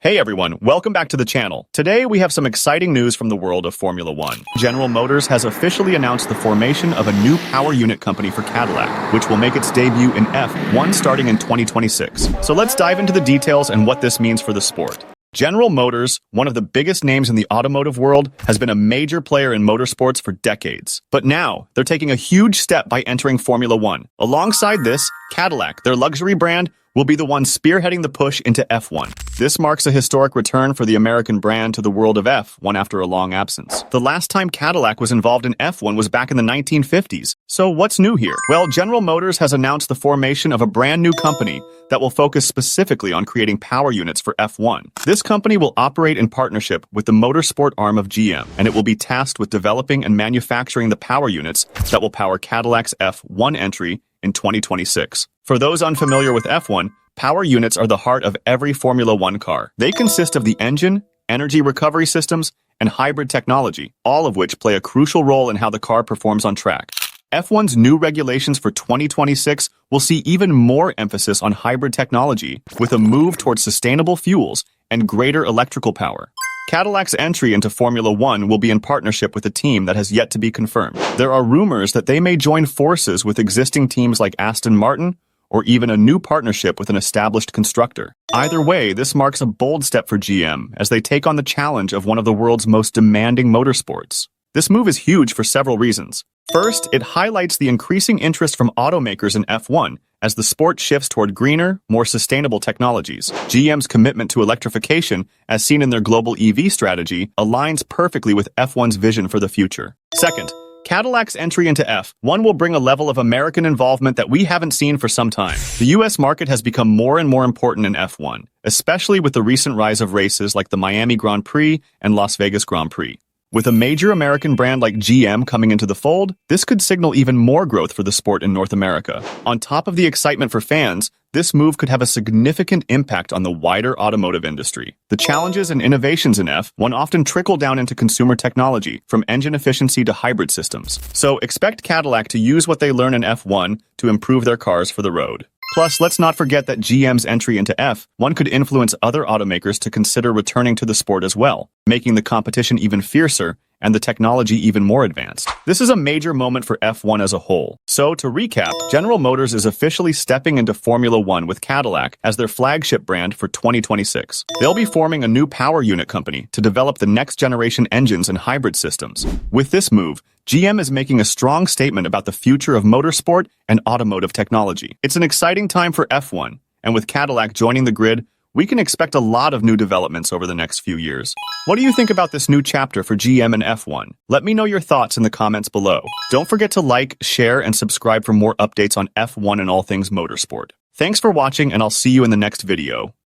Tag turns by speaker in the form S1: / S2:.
S1: Hey everyone, welcome back to the channel. Today we have some exciting news from the world of Formula One. General Motors has officially announced the formation of a new power unit company for Cadillac, which will make its debut in F1 starting in 2026. So let's dive into the details and what this means for the sport. General Motors, one of the biggest names in the automotive world, has been a major player in motorsports for decades. But now, they're taking a huge step by entering Formula One. Alongside this, Cadillac, their luxury brand, will be the one spearheading the push into F1. This marks a historic return for the American brand to the world of F1 after a long absence. The last time Cadillac was involved in F1 was back in the 1950s. So what's new here? Well, General Motors has announced the formation of a brand new company that will focus specifically on creating power units for F1. This company will operate in partnership with the motorsport arm of GM, and it will be tasked with developing and manufacturing the power units that will power Cadillac's F1 entry in 2026. For those unfamiliar with F1, power units are the heart of every Formula One car. They consist of the engine, energy recovery systems, and hybrid technology, all of which play a crucial role in how the car performs on track. F1's new regulations for 2026 will see even more emphasis on hybrid technology, with a move towards sustainable fuels and greater electrical power. Cadillac's entry into Formula One will be in partnership with a team that has yet to be confirmed. There are rumors that they may join forces with existing teams like Aston Martin, or even a new partnership with an established constructor. Either way, this marks a bold step for GM as they take on the challenge of one of the world's most demanding motorsports. This move is huge for several reasons. First, it highlights the increasing interest from automakers in F1 as the sport shifts toward greener, more sustainable technologies. GM's commitment to electrification, as seen in their global EV strategy, aligns perfectly with F1's vision for the future. Second, Cadillac's entry into F1 will bring a level of American involvement that we haven't seen for some time. The US market has become more and more important in F1, especially with the recent rise of races like the Miami Grand Prix and Las Vegas Grand Prix. With a major American brand like GM coming into the fold, this could signal even more growth for the sport in North America. On top of the excitement for fans, this move could have a significant impact on the wider automotive industry. The challenges and innovations in F1 often trickle down into consumer technology, from engine efficiency to hybrid systems. So expect Cadillac to use what they learn in F1 to improve their cars for the road. Plus, let's not forget that GM's entry into F1 could influence other automakers to consider returning to the sport as well, making the competition even fiercer and the technology even more advanced. This is a major moment for F1 as a whole. So, to recap, General Motors is officially stepping into Formula One with Cadillac as their flagship brand for 2026. They'll be forming a new power unit company to develop the next generation engines and hybrid systems. With this move, GM is making a strong statement about the future of motorsport and automotive technology. It's an exciting time for F1, and with Cadillac joining the grid, we can expect a lot of new developments over the next few years. What do you think about this new chapter for GM and F1? Let me know your thoughts in the comments below. Don't forget to like, share, and subscribe for more updates on F1 and all things motorsport. Thanks for watching, and I'll see you in the next video.